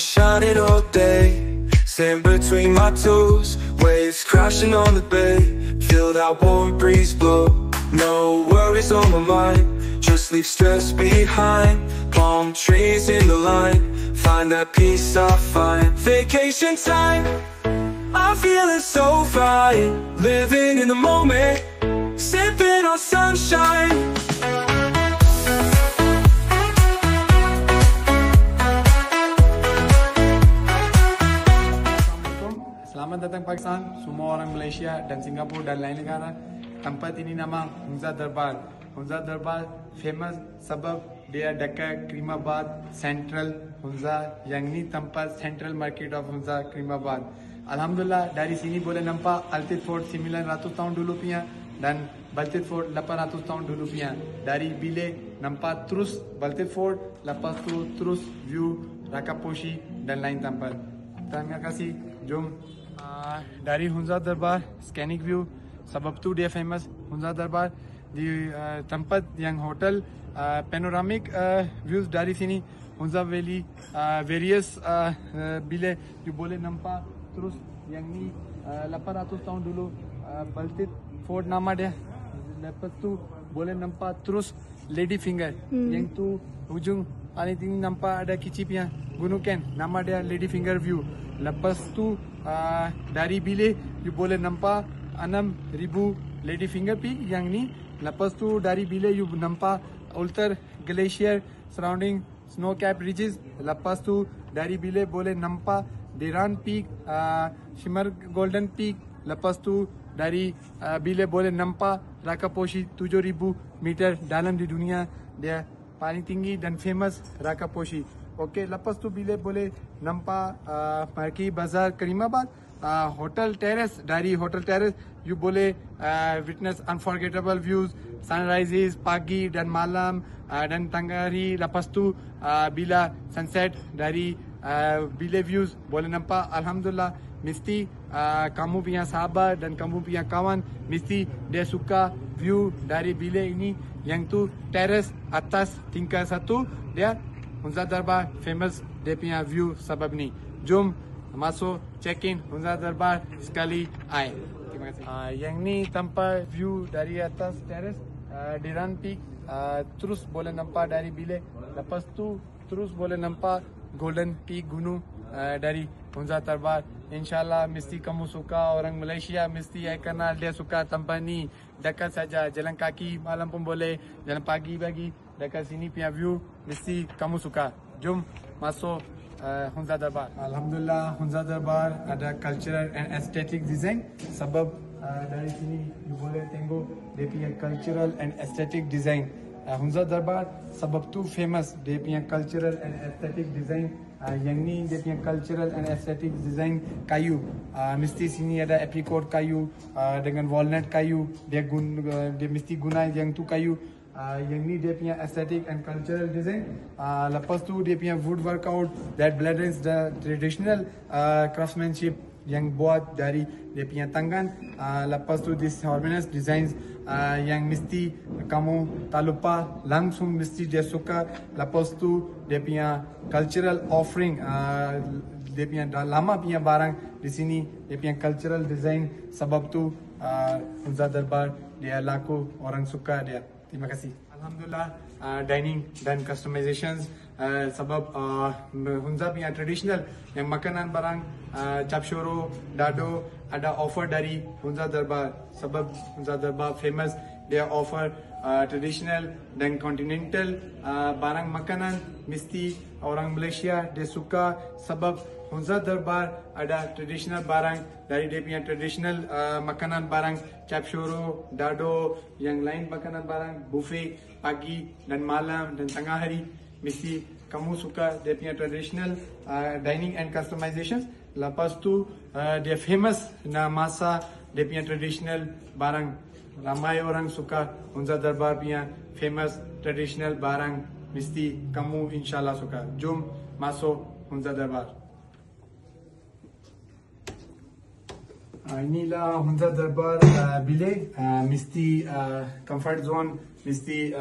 shining all day, sand between my toes, waves crashing on the bay. Feel that warm breeze blow, no worries on my mind. Just leave stress behind, palm trees in the line. Find that peace I find. Vacation time, I'm feeling so fine. Living in the moment, sipping on sunshine. Selamat datang Pakistan, semua orang Malaysia dan Singapura dan lain negara. Tempat ini nama Hunza Darbar. Hunza Darbar famous sebab dia dekat Karimabad Central Hunza, yang ni tempat Central Market of Hunza Karimabad. Alhamdulillah dari sini boleh nampak Altitude Fort 900 tahun dulu punya dan Baltid Fort 800 tahun dulu punya. Dari bilik nampak terus Baltid Fort, lepas tu terus view Rakaposhi dan lain tempat. Terima kasih. Jom dari Hunza Darbar scenic view sebab tu dia famous. Hunza Darbar di tempat yang hotel panoramic views dari sini Hunza Valley various bila you boleh nampak terus yang ni 800 tahun dulu Baltid Fort nama dia. Lepas tu boleh nampak terus Lady Finger yang tu hujung paling tinggi nampak ada kecil punya gunung Ken, nama dia Lady Finger View. Lepas tu dari bilik you boleh nampak 6,000 Lady Finger Peak yang ni. Lepas tu dari bilik you nampak Ulster Glacier surrounding snow cap ridges. Lepas tu dari bilik boleh nampak Diran Peak, Shimmer Golden Peak. Lepas tu dari bilik boleh nampak Rakaposhi 7,000 meter dalam di dunia, dia paling tinggi dan famous Rakaposhi. Okey, lepas tu bila boleh nampak Marquee Bazaar Karimabad, Hotel Terrace. Dari Hotel Terrace you boleh witness unforgettable views, sunrises pagi dan malam dan tengah hari. Lepas tu bila sunset dari bila views boleh nampak, alhamdulillah mesti kamu punya sahabat dan kamu punya kawan mesti dia suka view dari bilik ini, yang tu terrace atas tingkat 1 dia. Hunza Darbar famous dia punya view sebab ni. Jom masuk check in Hunza Darbar sekali ai. Terima kasih. Yang ni tempat view dari atas terrace Diran Peak, terus boleh nampak dari bilik. Lepas tu terus boleh nampak Golden Peak gunung dari Hunza Darbar. InsyaAllah mesti kamu suka, orang Malaysia mesti kenal dia suka tempat ni. Dekat saja, jalan kaki malam pun boleh, jalan pagi dekat sini punya view mesti kamu suka. Jom masuk Hunza Darbar. Alhamdulillah Hunza Darbar ada cultural and aesthetic design sebab dari sini you boleh tengok dia punya cultural and aesthetic design. Hunza Darbar sebab tu famous dia punya cultural and aesthetic design. Yang ni dia punya cultural and aesthetic design kayu. Mesti sini ada apricot kayu dengan walnut kayu. Dia mesti guna yang tu kayu. Yang ni dia punya aesthetic and cultural design. Lepas tu dia punya wood workout that blends the traditional craftsmanship yang buat dari dia punya tangan. Lepas tu this harmonious designs yang mesti kamu tak lupa, langsung mesti dia suka. Lepas tu dia punya cultural offering, dia punya lama punya barang di sini, dia punya cultural design. Sebab tu Hunza Darbar dia laku, orang suka dia. Terima kasih. Alhamdulillah dining dan customizations sebab Hunza punya traditional yang makanan barang chapshoro, dado ada offer dari Hunza Darbar. Sebab Hunza Darbar famous dia offer traditional dan continental barang makanan mesti orang Malaysia dia suka. Sebab Hunza Darbar ada traditional barang dari dia punya traditional makanan barang chapshoro, dado, yang lain makanan barang buffet pagi dan malam dan tengah hari. Mesti kamu suka dia punya traditional dining and customizations. Lepas tu dia famous masa dia punya traditional barang. Ramai orang suka Hunza Darbar punya famous traditional barang. Mesti kamu insyaAllah suka. Jom masuk Hunza Darbar. Inilah Hunza Darbar bilik, mesti comfort zone, mesti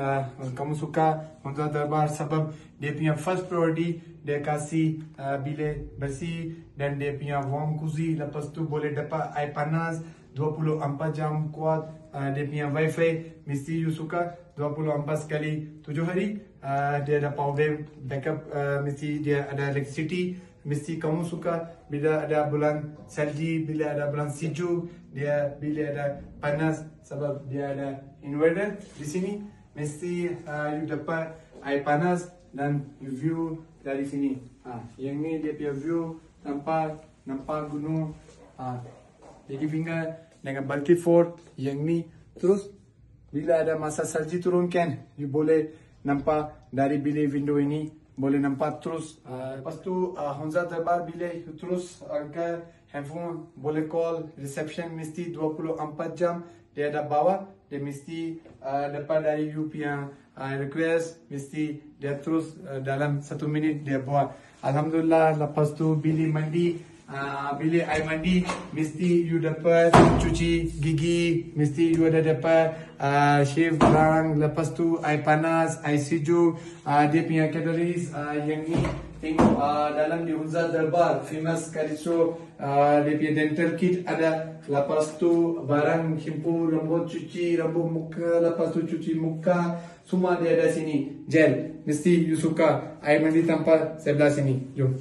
kamu suka Hunza Darbar sebab dia punya first priority dia kasih bilik bersih dan dia punya warm cozy, lepas tu boleh dapat air panas 24 jam kuat, dia punya wifi mesti you suka 24 kali 7 hari, dia ada power bank backup, mesti dia ada electricity. Mesti kamu suka bila ada bulan salji, bila ada bulan sejuk, dia bila ada panas sebab dia ada inverter di sini. Mesti you dapat air panas dan you view dari sini. Yang ni dia punya view nampak gunung. Lady Finger dengan Balti Fort yang ni. Terus bila ada masa salji turun kan, you boleh nampak dari bilik window ini. Boleh nampak terus. Lepas tu Hunza Darbar bilik terus angkat handphone, boleh call reception mesti 24 jam dia ada bawah, dia mesti dapat dari you punya request, mesti dia terus dalam 1 minit dia buat. Alhamdulillah. Lepas tu bilik mandi, bilik air mandi mesti you dapat cuci gigi, mesti you ada dapat shave barang. Lepas tu air panas, air sejuk, dia punya calories yang ni tengok dalam di Hunza Darbar famous sekali. So dia punya dental kit ada. Lepas tu barang shampoo, rambut cuci rambut muka, lepas tu cuci muka, semua dia ada sini. Gel mesti you suka. Air mandi tanpa sebelah sini. Jom.